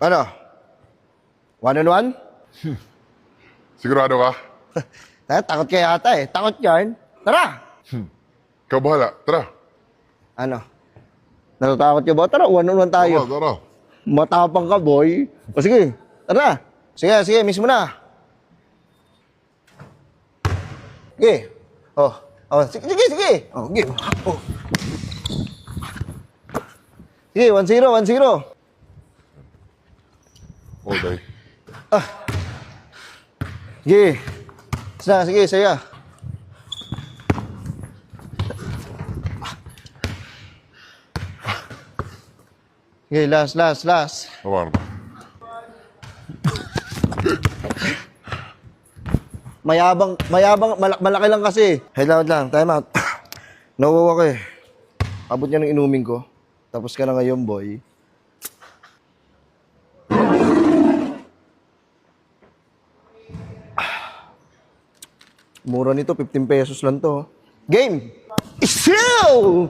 Ano? 1-on-1? Sigurado ka? Takot ka yata eh. Takot yarn. Tara! Ikaw bahala. Tara. Ano? Natatakot ka ba? Tara, 1-on-1 tayo. Tara. Matapang ka, boy. O sige, tara. Sige, miss mo na. Sige. Oh, sige. Oh, sige. Oh. Sige, 1-0. All day. Sige, saya. Sige, last. Paano? Mayabang, malaki lang kasi. Head lang, time out. Nawawa ko eh. Abot niya ng inumin ko. Tapos ka na ngayon, boy. Mura nito, 15 pesos lang to. Game! Still!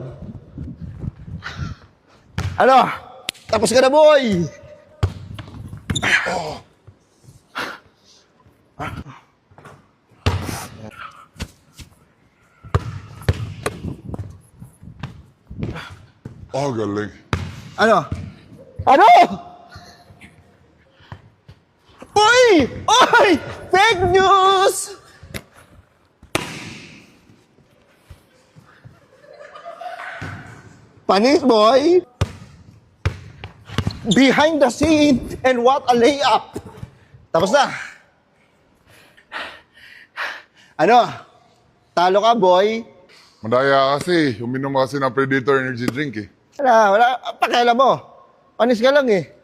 Ano? Tapos ka na, boy! Oh, galing. Ano? Uy! Fake news! Panis, boy! Behind the scene, and what a layup! Tapos na. Ano? Talo ka, boy? Madaya kasi. Uminom kasi ng Predator energy drink eh. Wala. Pakialam mo. Panis ka lang eh.